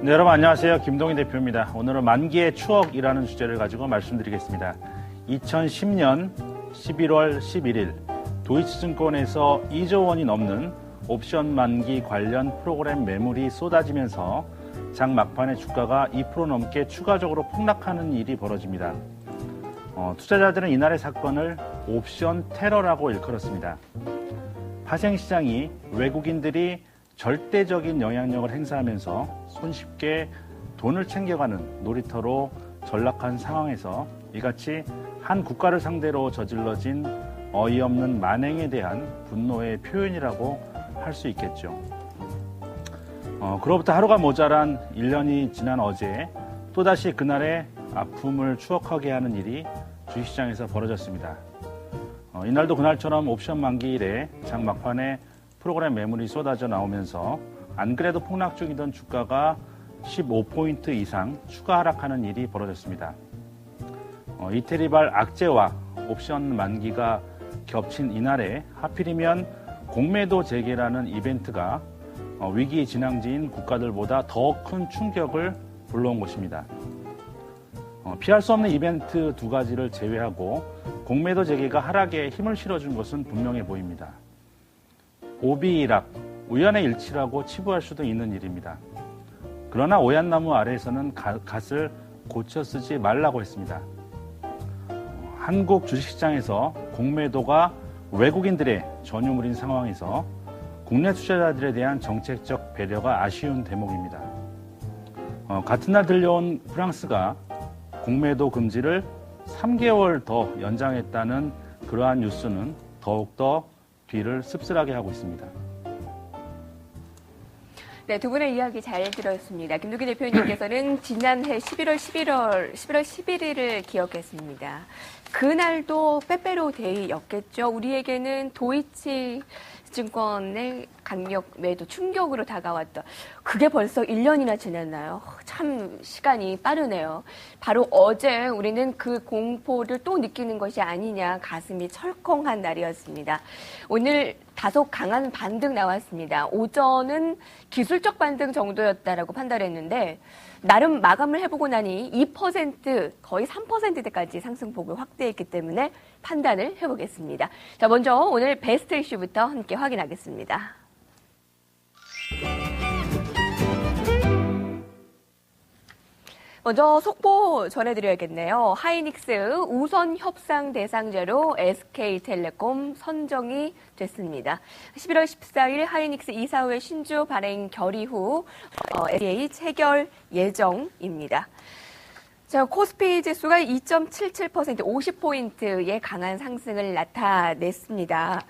네, 여러분 안녕하세요. 김동희 대표입니다. 오늘은 만기의 추억이라는 주제를 가지고 말씀드리겠습니다. 2010년 11월 11일 도이치증권에서 2조 원이 넘는 옵션 만기 관련 프로그램 매물이 쏟아지면서 장 막판에 주가가 2% 넘게 추가적으로 폭락하는 일이 벌어집니다. 투자자들은 이날의 사건을 옵션 테러라고 일컬었습니다. 파생시장이 외국인들이 절대적인 영향력을 행사하면서 손쉽게 돈을 챙겨가는 놀이터로 전락한 상황에서 이같이 한 국가를 상대로 저질러진 어이없는 만행에 대한 분노의 표현이라고 할 수 있겠죠. 그로부터 하루가 모자란 1년이 지난 어제 또다시 그날의 아픔을 추억하게 하는 일이 주식시장에서 벌어졌습니다. 이날도 그날처럼 옵션 만기일에 장 막판에 프로그램 매물이 쏟아져 나오면서 안 그래도 폭락 중이던 주가가 15포인트 이상 추가 하락하는 일이 벌어졌습니다. 이태리발 악재와 옵션 만기가 겹친 이날에 하필이면 공매도 재개라는 이벤트가 위기 진앙지인 국가들보다 더 큰 충격을 불러온 것입니다. 피할 수 없는 이벤트 두 가지를 제외하고 공매도 재개가 하락에 힘을 실어준 것은 분명해 보입니다. 오비일학, 우연의 일치라고 치부할 수도 있는 일입니다. 그러나 오얏나무 아래에서는 갓을 고쳐 쓰지 말라고 했습니다. 한국 주식시장에서 공매도가 외국인들의 전유물인 상황에서 국내 투자자들에 대한 정책적 배려가 아쉬운 대목입니다. 같은 날 들려온 프랑스가 공매도 금지를 3개월 더 연장했다는 그러한 뉴스는 더욱더 뒤를 씁쓸하게 하고 있습니다. 네, 두 분의 이야기 잘 들었습니다. 김두기 대표님께서는 지난해 11월 11일을 기억했습니다. 그날도 빼빼로 데이였겠죠. 우리에게는 도이치 증권의 강력 매도 충격으로 다가왔던 그게 벌써 1년이나 지났나요? 참 시간이 빠르네요. 바로 어제 우리는 그 공포를 또 느끼는 것이 아니냐 가슴이 철컹한 날이었습니다. 오늘 다소 강한 반등 나왔습니다. 오전은 기술적 반등 정도였다라고 판단했는데 나름 마감을 해보고 나니 2% 거의 3%대까지 상승폭을 확대했기 때문에 판단을 해보겠습니다. 자, 먼저 오늘 베스트 이슈부터 함께 확인하겠습니다. 먼저 속보 전해드려야겠네요. 하이닉스 우선 협상 대상자로 SK텔레콤 선정이 됐습니다. 11월 14일 하이닉스 이사회 신주 발행 결의 후 SPA 체결 예정입니다. 자, 코스피 지수가 2.77% 50포인트의 강한 상승을 나타냈습니다.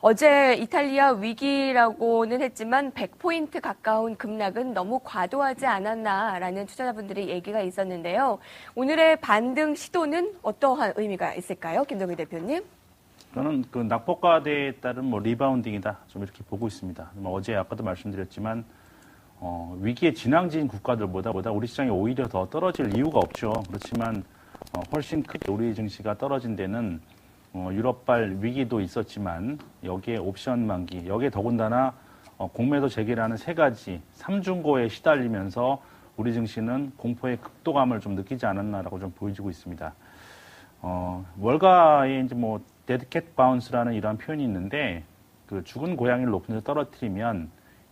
어제 이탈리아 위기라고는 했지만 100포인트 가까운 급락은 너무 과도하지 않았나라는 투자자분들의 얘기가 있었는데요. 오늘의 반등 시도는 어떠한 의미가 있을까요? 김동희 대표님. 저는 그 낙폭과대에 따른 리바운딩이다. 좀 이렇게 보고 있습니다. 어제 아까도 말씀드렸지만 위기의 진앙지인 국가들보다 우리 시장이 오히려 더 떨어질 이유가 없죠. 그렇지만 훨씬 크게 우리 증시가 떨어진 데는 유럽발 위기도 있었지만 여기에 옵션 만기, 여기에 더군다나 공매도 재개라는 세 가지 삼중고에 시달리면서 우리 증시는 공포의 극도감을 좀 느끼지 않았나라고 좀 보여지고 있습니다. 월가에 이제 데드캣 바운스라는 이러한 표현이 있는데 그 죽은 고양이를 높은 데서 떨어뜨리면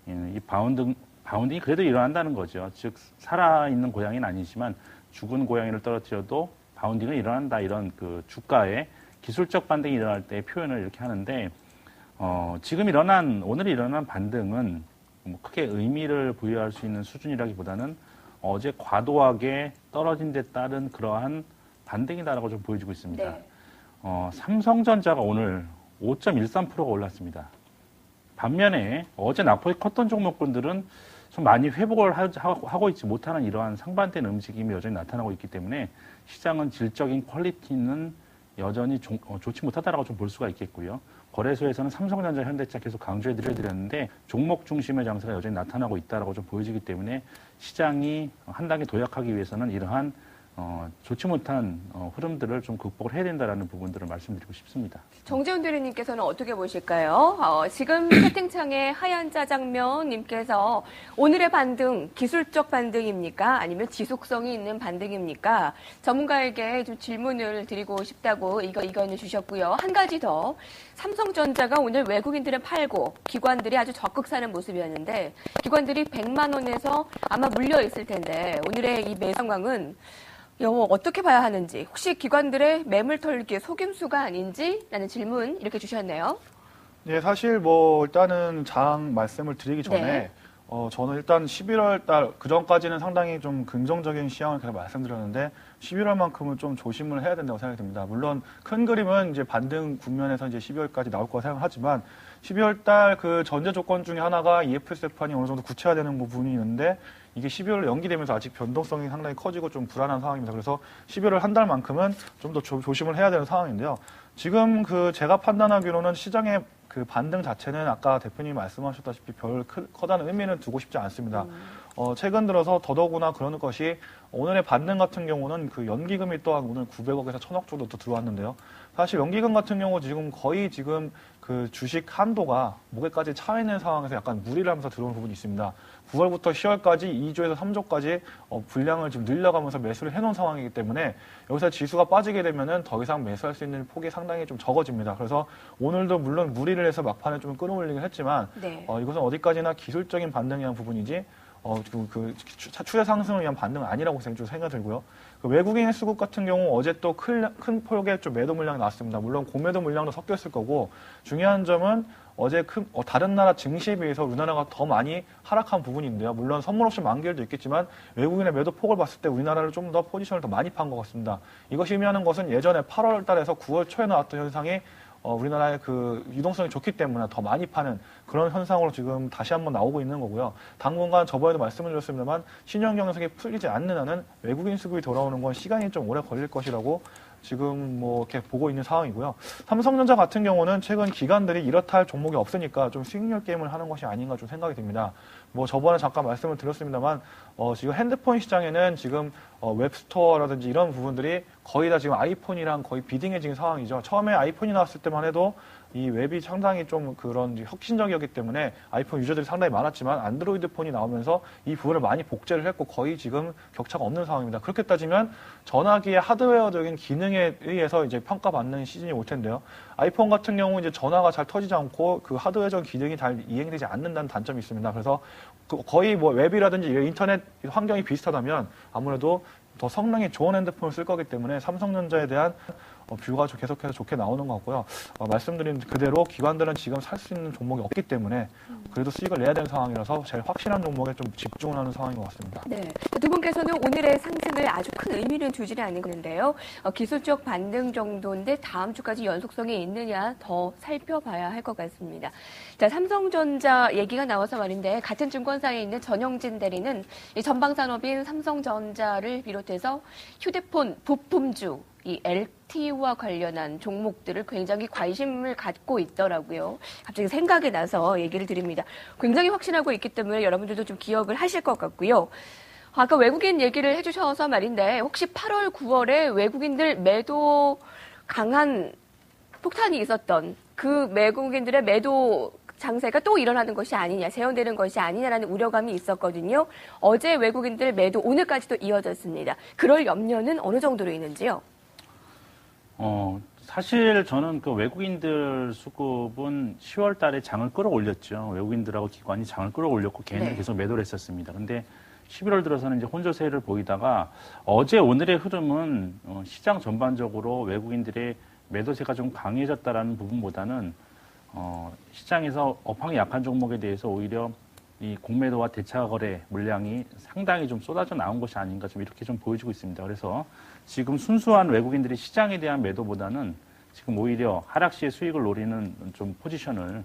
이 바운딩이 그래도 일어난다는 거죠. 즉 살아있는 고양이는 아니지만 죽은 고양이를 떨어뜨려도 바운딩은 일어난다. 이런 그 주가의 기술적 반등이 일어날 때의 표현을 이렇게 하는데 지금 오늘 일어난 반등은 크게 의미를 부여할 수 있는 수준이라기보다는 어제 과도하게 떨어진 데 따른 그러한 반등이다라고 좀 보여지고 있습니다. 네. 삼성전자가 오늘 5.13%가 올랐습니다. 반면에 어제 낙폭이 컸던 종목군들은 좀 많이 회복을 하고 있지 못하는 이러한 상반된 움직임이 여전히 나타나고 있기 때문에 시장은 질적인 퀄리티는 여전히 좋지 못하다라고 좀 볼 수가 있겠고요. 거래소에서는 삼성전자, 현대차 계속 강조해드렸는데 종목 중심의 장세가 여전히 나타나고 있다라고 좀 보여지기 때문에 시장이 한 단계 도약하기 위해서는 이러한 좋지 못한 흐름들을 좀 극복을 해야 된다라는 부분들을 말씀드리고 싶습니다. 정재훈 대리님께서는 어떻게 보실까요? 지금 채팅창에 하얀 짜장면님께서 오늘의 반등 기술적 반등입니까? 아니면 지속성이 있는 반등입니까? 전문가에게 좀 질문을 드리고 싶다고 의견을 주셨고요. 한 가지 더. 삼성전자가 오늘 외국인들은 팔고 기관들이 아주 적극 사는 모습이었는데 기관들이 100만 원에서 아마 물려 있을 텐데 오늘의 이 매 상황은 어떻게 봐야 하는지, 혹시 기관들의 매물 털기의 속임수가 아닌지? 라는 질문 이렇게 주셨네요. 네, 사실 일단은 장 말씀을 드리기 전에 네. 저는 일단 11월 달 그전까지는 상당히 좀 긍정적인 시향을 계속 말씀드렸는데 11월만큼은 좀 조심을 해야 된다고 생각이 듭니다. 물론 큰 그림은 이제 반등 국면에서 이제 12월까지 나올 거라 생각하지만 12월 달 그 전제 조건 중에 하나가 EPS 재판이 어느 정도 구체화되는 부분이 있는데 이게 12월로 연기되면서 아직 변동성이 상당히 커지고 좀 불안한 상황입니다. 그래서 11월 한 달만큼은 좀 더 조심을 해야 되는 상황인데요. 지금 제가 판단하기로는 시장의 그 반등 자체는 아까 대표님이 말씀하셨다시피 별 커다란 의미는 두고 싶지 않습니다. 최근 들어서 더더구나 그러는 것이 오늘의 반등 같은 경우는 그 연기금이 또한 오늘 900억에서 1000억 정도 더 들어왔는데요. 사실 연기금 같은 경우 거의 그 주식 한도가 목에까지 차 있는 상황에서 약간 무리를 하면서 들어오는 부분이 있습니다. 9월부터 10월까지 2조에서 3조까지 분량을 지금 늘려가면서 매수를 해놓은 상황이기 때문에 여기서 지수가 빠지게 되면은 더 이상 매수할 수 있는 폭이 상당히 좀 적어집니다. 그래서 오늘도 물론 무리를 해서 막판에 좀 끌어올리긴 했지만 네. 이것은 어디까지나 기술적인 반등에 대한 부분이지 추세 상승을 위한 반등은 아니라고 생각이 들고요. 그 외국인의 수급 같은 경우 어제 또 큰 폭의 좀 매도 물량이 나왔습니다. 물론 고매도 물량도 섞였을 거고 중요한 점은 어제 다른 나라 증시에 비해서 우리나라가 더 많이 하락한 부분인데요. 물론 선물 옵션 만기일도 있겠지만 외국인의 매도 폭을 봤을 때 우리나라를 좀 더 포지션을 더 많이 판 것 같습니다. 이것이 의미하는 것은 예전에 8월 달에서 9월 초에 나왔던 현상이 우리나라의 그 유동성이 좋기 때문에 더 많이 파는 그런 현상으로 지금 다시 한번 나오고 있는 거고요. 당분간 저번에도 말씀을 드렸습니다만 신용 경영성이 풀리지 않는 한은 외국인 수급이 돌아오는 건 시간이 좀 오래 걸릴 것이라고 지금 이렇게 보고 있는 상황이고요. 삼성전자 같은 경우는 최근 기관들이 이렇다 할 종목이 없으니까 좀 수익률 게임을 하는 것이 아닌가 좀 생각이 듭니다. 저번에 잠깐 말씀을 드렸습니다만 지금 핸드폰 시장에는 지금 웹스토어라든지 이런 부분들이 거의 다 지금 아이폰이랑 거의 비딩해진 상황이죠. 처음에 아이폰이 나왔을 때만 해도 이 웹이 상당히 좀 그런 혁신적이었기 때문에 아이폰 유저들이 상당히 많았지만 안드로이드 폰이 나오면서 이 부분을 많이 복제를 했고 거의 지금 격차가 없는 상황입니다. 그렇게 따지면 전화기의 하드웨어적인 기능에 의해서 이제 평가받는 시즌이 올 텐데요. 아이폰 같은 경우 이제 전화가 잘 터지지 않고 그 하드웨어적인 기능이 잘 이행되지 않는다는 단점이 있습니다. 그래서 거의 웹이라든지 인터넷 환경이 비슷하다면 아무래도 더 성능이 좋은 핸드폰을 쓸 거기 때문에 삼성전자에 대한 뷰가 계속해서 좋게 나오는 것 같고요. 말씀드린 그대로 기관들은 지금 살 수 있는 종목이 없기 때문에 그래도 수익을 내야 되는 상황이라서 제일 확실한 종목에 좀 집중을 하는 상황인 것 같습니다. 네. 두 분께서는 오늘의 상승을 아주 큰 의미를 두지는 않는데요. 기술적 반등 정도인데 다음 주까지 연속성이 있느냐 더 살펴봐야 할 것 같습니다. 자, 삼성전자 얘기가 나와서 말인데 같은 증권사에 있는 전영진 대리는 이 전방산업인 삼성전자를 비롯해서 휴대폰 부품주 이 LTE와 관련한 종목들을 굉장히 관심을 갖고 있더라고요. 갑자기 생각이 나서 얘기를 드립니다. 굉장히 확신하고 있기 때문에 여러분들도 좀 기억을 하실 것 같고요. 아까 외국인 얘기를 해주셔서 말인데 혹시 8월, 9월에 외국인들 매도 강한 폭탄이 있었던 그 외국인들의 매도 장세가 또 일어나는 것이 아니냐, 재현되는 것이 아니냐라는 우려감이 있었거든요. 어제 외국인들 매도 오늘까지도 이어졌습니다. 그럴 염려는 어느 정도로 있는지요? 사실 저는 그 외국인들 수급은 10월 달에 장을 끌어올렸죠. 외국인들하고 기관이 장을 끌어올렸고 걔네는 네. 계속 매도를 했었습니다. 근데 11월 들어서는 이제 혼조세를 보이다가 어제 오늘의 흐름은 시장 전반적으로 외국인들의 매도세가 좀 강해졌다라는 부분보다는 시장에서 업황이 약한 종목에 대해서 오히려 이 공매도와 대차 거래 물량이 상당히 좀 쏟아져 나온 것이 아닌가 좀 이렇게 좀 보여지고 있습니다. 그래서 지금 순수한 외국인들이 시장에 대한 매도보다는 지금 오히려 하락시에 수익을 노리는 좀 포지션을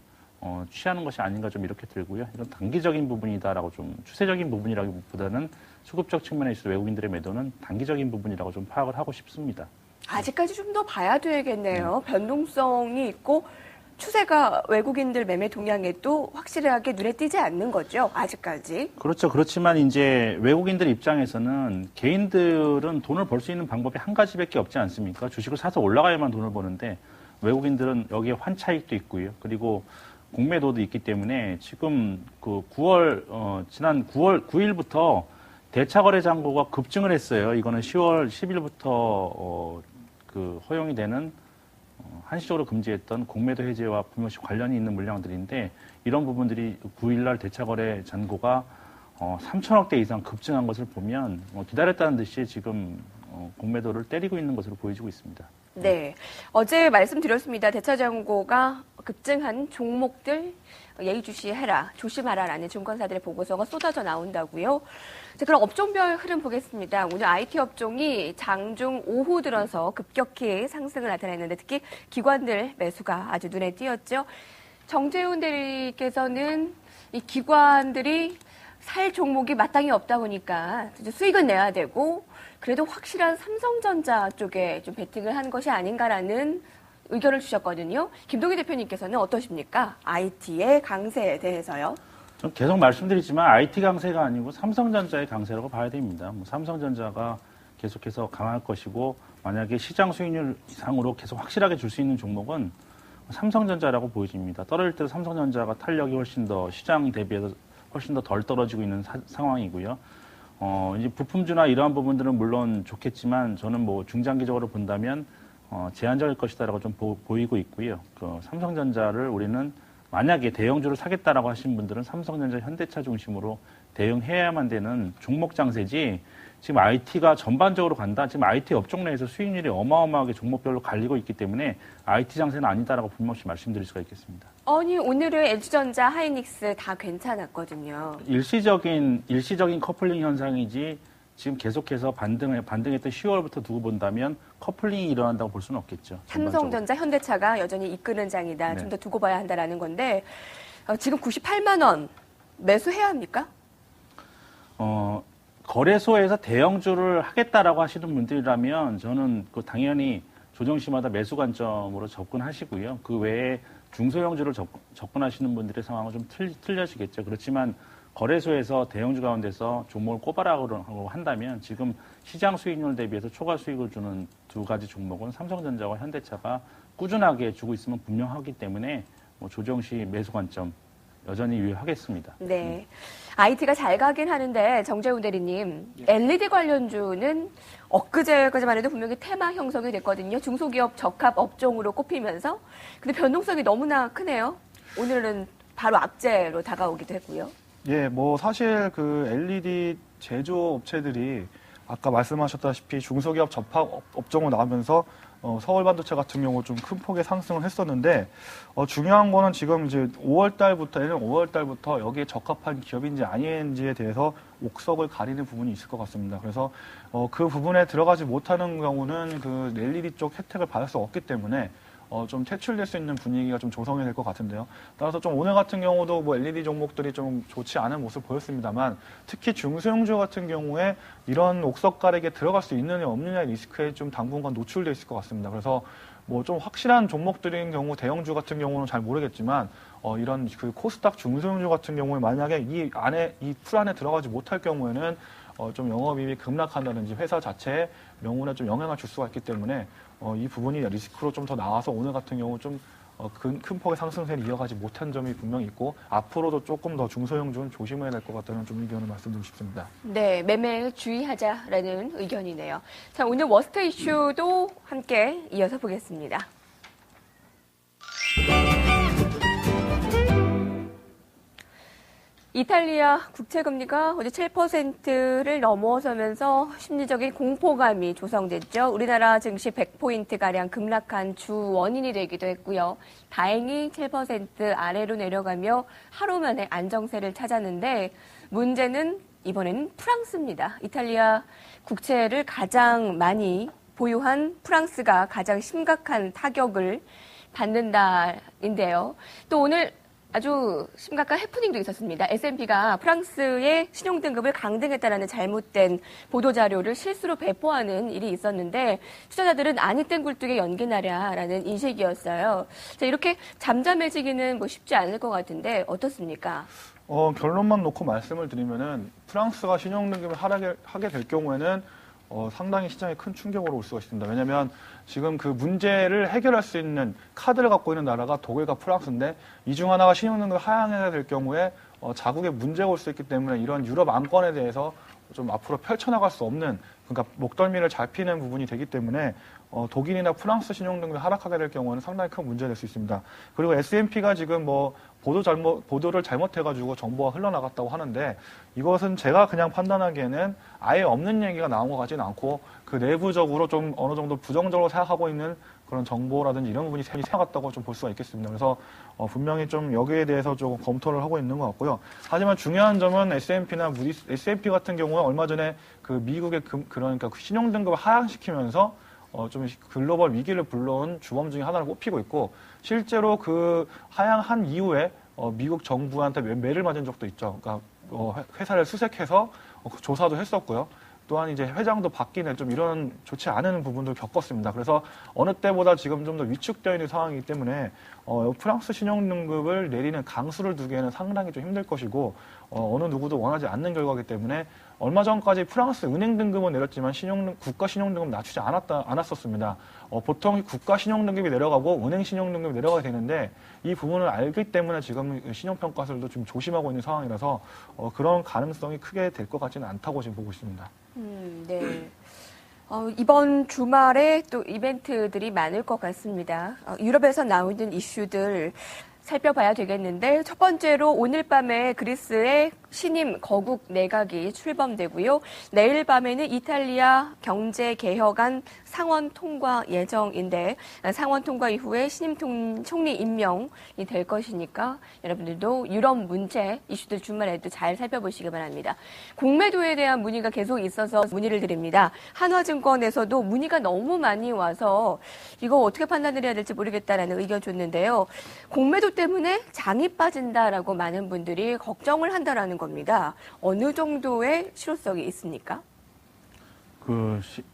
취하는 것이 아닌가 좀 이렇게 들고요. 이런 단기적인 부분이다라고 좀 추세적인 부분이라기보다는 수급적 측면에 있어 외국인들의 매도는 단기적인 부분이라고 좀 파악을 하고 싶습니다. 아직까지 좀 더 봐야 되겠네요. 변동성이 있고 추세가 외국인들 매매 동향에도 확실하게 눈에 띄지 않는 거죠, 아직까지. 그렇죠. 그렇지만 이제 외국인들 입장에서는 개인들은 돈을 벌 수 있는 방법이 한 가지밖에 없지 않습니까? 주식을 사서 올라가야만 돈을 버는데 외국인들은 여기에 환차익도 있고요. 그리고 공매도도 있기 때문에 지금 그 지난 9월 9일부터 대차거래 잔고가 급증을 했어요. 이거는 10월 10일부터 허용이 되는 한시적으로 금지했던 공매도 해제와 분명시 관련이 있는 물량들인데 이런 부분들이 9일날 대차거래 잔고가 3천억 대 이상 급증한 것을 보면 기다렸다는 듯이 지금 공매도를 때리고 있는 것으로 보여지고 있습니다. 네. 어제 말씀드렸습니다. 대차 잔고가 급증한 종목들 예의주시해라, 조심하라라는 증권사들의 보고서가 쏟아져 나온다고요. 자, 그럼 업종별 흐름 보겠습니다. 오늘 IT 업종이 장중 오후 들어서 급격히 상승을 나타냈는데 특히 기관들 매수가 아주 눈에 띄었죠. 정재훈 대리께서는 이 기관들이 살 종목이 마땅히 없다 보니까 수익은 내야 되고 그래도 확실한 삼성전자 쪽에 좀 베팅을 한 것이 아닌가라는 의견을 주셨거든요. 김동희 대표님께서는 어떠십니까? IT의 강세에 대해서요. 전 계속 말씀드리지만 IT 강세가 아니고 삼성전자의 강세라고 봐야 됩니다. 삼성전자가 계속해서 강할 것이고 만약에 시장 수익률 이상으로 계속 확실하게 줄 수 있는 종목은 삼성전자라고 보여집니다. 떨어질 때 삼성전자가 탄력이 훨씬 더 시장 대비해서 훨씬 더 덜 떨어지고 있는 상황이고요. 이제 부품주나 이러한 부분들은 물론 좋겠지만 저는 뭐 중장기적으로 본다면 제한적일 것이다라고 좀 보이고 있고요. 삼성전자를 우리는 만약에 대형주를 사겠다라고 하신 분들은 삼성전자, 현대차 중심으로 대응해야만 되는 종목 장세지 지금 IT가 전반적으로 간다. 지금 IT 업종 내에서 수익률이 어마어마하게 종목별로 갈리고 있기 때문에 IT 장세는 아니다라고 분명히 말씀드릴 수가 있겠습니다. 아니 오늘은 LG전자, 하이닉스 다 괜찮았거든요. 일시적인 커플링 현상이지 지금 계속해서 반등했던 10월부터 두고 본다면 커플링이 일어난다고 볼 수는 없겠죠. 삼성전자, 현대차가 여전히 이끄는 장이다. 네. 좀 더 두고 봐야 한다라는 건데 지금 98만 원 매수해야 합니까? 거래소에서 대형주를 하겠다라고 하시는 분들이라면 저는 당연히 조정시마다 매수 관점으로 접근하시고요. 그 외에 중소형주를 접근하시는 분들의 상황은 좀 틀려지겠죠. 그렇지만 거래소에서 대형주 가운데서 종목을 꼽아라고 한다면 지금 시장 수익률 대비해서 초과 수익을 주는 두 가지 종목은 삼성전자와 현대차가 꾸준하게 주고 있으면 분명하기 때문에 조정시 매수 관점 여전히 유효하겠습니다. 네. IT가 잘 가긴 하는데 정재훈 대리님, LED 관련주는 엊그제까지만 해도 분명히 테마 형성이 됐거든요. 중소기업 적합 업종으로 꼽히면서. 근데 변동성이 너무나 크네요. 오늘은 바로 악재로 다가오기도 했고요. 예, 뭐 사실 그 LED 제조업체들이 아까 말씀하셨다시피 중소기업 접합 업종으로 나오면서 서울반도체 같은 경우 좀 큰 폭의 상승을 했었는데 중요한 거는 지금 이제 5월 달부터 여기에 적합한 기업인지 아닌지에 대해서 옥석을 가리는 부분이 있을 것 같습니다. 그래서 그 부분에 들어가지 못하는 경우는 그 LED 쪽 혜택을 받을 수 없기 때문에 좀 퇴출될 수 있는 분위기가 좀 조성이 될 것 같은데요. 따라서 좀 오늘 같은 경우도 뭐 LED 종목들이 좀 좋지 않은 모습을 보였습니다만 특히 중소형주 같은 경우에 이런 옥석 가락에 들어갈 수 있느냐 없느냐의 리스크에 좀 당분간 노출돼 있을 것 같습니다. 그래서 뭐 좀 확실한 종목들인 경우 대형주 같은 경우는 잘 모르겠지만 이런 그 코스닥 중소형주 같은 경우에 만약에 이 풀 안에 들어가지 못할 경우에는 좀 영업이익이 급락한다든지 회사 자체의 명운에 좀 영향을 줄 수가 있기 때문에 이 부분이 리스크로 좀 더 나와서 오늘 같은 경우 좀 큰 폭의 상승세를 이어가지 못한 점이 분명히 있고 앞으로도 조금 더 중소형주는 조심해야 될 것 같다는 좀 의견을 말씀드리고 싶습니다. 네, 매매에 주의하자라는 의견이네요. 자, 오늘 워스트 이슈도 함께 이어서 보겠습니다. 이탈리아 국채금리가 어제 7%를 넘어서면서 심리적인 공포감이 조성됐죠. 우리나라 증시 100포인트가량 급락한 주 원인이 되기도 했고요. 다행히 7% 아래로 내려가며 하루 만에 안정세를 찾았는데 문제는 이번에는 프랑스입니다. 이탈리아 국채를 가장 많이 보유한 프랑스가 가장 심각한 타격을 받는다인데요. 또 오늘 아주 심각한 해프닝도 있었습니다. S&P가 프랑스의 신용등급을 강등했다라는 잘못된 보도자료를 실수로 배포하는 일이 있었는데 투자자들은 아니 땐 굴뚝에 연기나랴라는 인식이었어요. 자, 이렇게 잠잠해지기는 뭐 쉽지 않을 것 같은데 어떻습니까? 결론만 놓고 말씀을 드리면은 프랑스가 신용등급을 하게 될 경우에는 상당히 시장에 큰 충격으로 올 수가 있습니다. 왜냐하면 지금 그 문제를 해결할 수 있는 카드를 갖고 있는 나라가 독일과 프랑스인데 이 중 하나가 신용등급을 하향해야 될 경우에 자국에 문제가 올 수 있기 때문에 이런 유럽 안건에 대해서 좀 앞으로 펼쳐나갈 수 없는, 그러니까 목덜미를 잘 피는 부분이 되기 때문에 독일이나 프랑스 신용등급이 하락하게 될 경우는 상당히 큰 문제가 될 수 있습니다. 그리고 S&P가 지금 보도를 잘못해가지고 정보가 흘러나갔다고 하는데 이것은 제가 그냥 판단하기에는 아예 없는 얘기가 나온 것 같지는 않고 그 내부적으로 좀 어느 정도 부정적으로 생각하고 있는 그런 정보라든지 이런 부분이 생각났다고 좀 볼 수가 있겠습니다. 그래서 분명히 좀 여기에 대해서 조금 검토를 하고 있는 것 같고요. 하지만 중요한 점은 S&P 같은 경우는 얼마 전에 그 미국의 그러니까 신용등급을 하향시키면서 좀 글로벌 위기를 불러온 주범 중에 하나를 꼽히고 있고 실제로 그 하향한 이후에 미국 정부한테 매를 맞은 적도 있죠. 그러니까 회사를 수색해서 조사도 했었고요. 또한 이제 회장도 바뀌는 좀 이런 좋지 않은 부분도 겪었습니다. 그래서 어느 때보다 지금 좀 더 위축되어 있는 상황이기 때문에 프랑스 신용등급을 내리는 강수를 두기에는 상당히 좀 힘들 것이고 어느 누구도 원하지 않는 결과이기 때문에 얼마 전까지 프랑스 은행 등급은 내렸지만 국가 신용등급 낮추지 않았었습니다. 보통 국가 신용등급이 내려가고 은행 신용등급이 내려가야 되는데 이 부분을 알기 때문에 지금 신용평가사들도 좀 조심하고 있는 상황이라서 그런 가능성이 크게 될 것 같지는 않다고 지금 보고 있습니다. 네. 이번 주말에 또 이벤트들이 많을 것 같습니다. 유럽에서 나오는 이슈들 살펴봐야 되겠는데 첫 번째로 오늘 밤에 그리스의 신임 거국 내각이 출범되고요. 내일 밤에는 이탈리아 경제개혁안 상원 통과 예정인데 상원 통과 이후에 신임 총리 임명이 될 것이니까 여러분들도 유럽 문제 이슈들 주말에도 잘 살펴보시기 바랍니다. 공매도에 대한 문의가 계속 있어서 문의를 드립니다. 한화증권에서도 문의가 너무 많이 와서 이거 어떻게 판단을 해야 될지 모르겠다라는 의견 줬는데요. 공매도 때문에 장이 빠진다라고 많은 분들이 걱정을 한다라는 겁니다. 어느 정도의 실효성이 있습니까?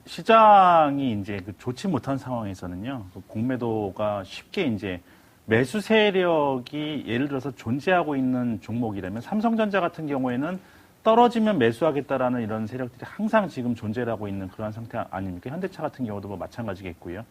시장이 이제 좋지 못한 상황에서는요, 공매도가 쉽게 이제 매수 세력이 예를 들어서 존재하고 있는 종목이라면 삼성전자 같은 경우에는 떨어지면 매수하겠다라는 이런 세력들이 항상 지금 존재를 하고 있는 그러한 상태 아닙니까? 현대차 같은 경우도 뭐 마찬가지겠고요.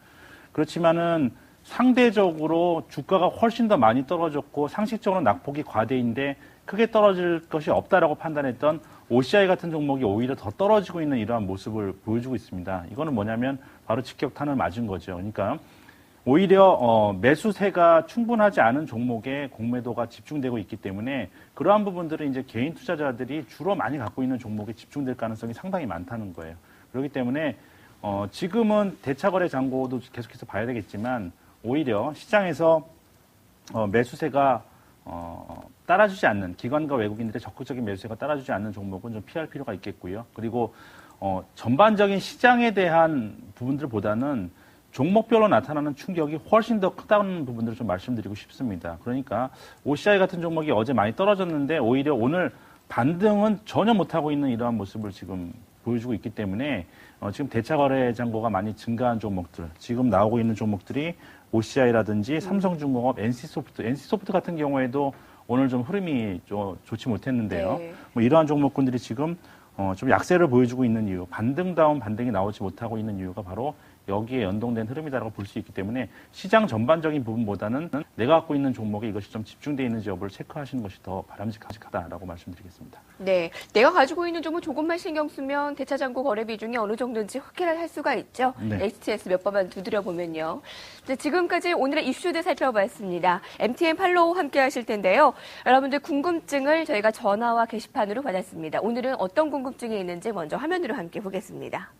그렇지만은 상대적으로 주가가 훨씬 더 많이 떨어졌고 상식적으로 낙폭이 과대인데 크게 떨어질 것이 없다라고 판단했던 OCI 같은 종목이 오히려 더 떨어지고 있는 이러한 모습을 보여주고 있습니다. 이거는 뭐냐면 바로 직격탄을 맞은 거죠. 그러니까 오히려 매수세가 충분하지 않은 종목에 공매도가 집중되고 있기 때문에 그러한 부분들은 이제 개인 투자자들이 주로 많이 갖고 있는 종목에 집중될 가능성이 상당히 많다는 거예요. 그렇기 때문에 지금은 대차거래 잔고도 계속해서 봐야 되겠지만 오히려 시장에서 매수세가 따라주지 않는 기관과 외국인들의 적극적인 매수세가 따라주지 않는 종목은 좀 피할 필요가 있겠고요. 그리고 전반적인 시장에 대한 부분들보다는 종목별로 나타나는 충격이 훨씬 더 크다는 부분들을 좀 말씀드리고 싶습니다. 그러니까 OCI 같은 종목이 어제 많이 떨어졌는데 오히려 오늘 반등은 전혀 못하고 있는 이러한 모습을 지금 보여주고 있기 때문에 지금 대차거래 잔고가 많이 증가한 종목들, 지금 나오고 있는 종목들이 OCI라든지 삼성중공업, NC소프트 같은 경우에도 오늘 좀 흐름이 좀 좋지 못했는데요. 네. 뭐 이러한 종목군들이 지금 좀 약세를 보여주고 있는 이유, 반등다운 반등이 나오지 못하고 있는 이유가 바로 여기에 연동된 흐름이다라고 볼 수 있기 때문에 시장 전반적인 부분보다는 내가 갖고 있는 종목에 이것이 좀 집중되어 있는지 여부를 체크하시는 것이 더 바람직하다라고 말씀드리겠습니다. 네, 내가 가지고 있는 종목 조금만 신경 쓰면 대차잔고 거래 비중이 어느 정도인지 확인을 할 수가 있죠. 네. HTS 몇 번만 두드려 보면요. 지금까지 오늘의 이슈들 살펴봤습니다. MTN 팔로우 함께 하실 텐데요. 여러분들 궁금증을 저희가 전화와 게시판으로 받았습니다. 오늘은 어떤 궁금증이 있는지 먼저 화면으로 함께 보겠습니다.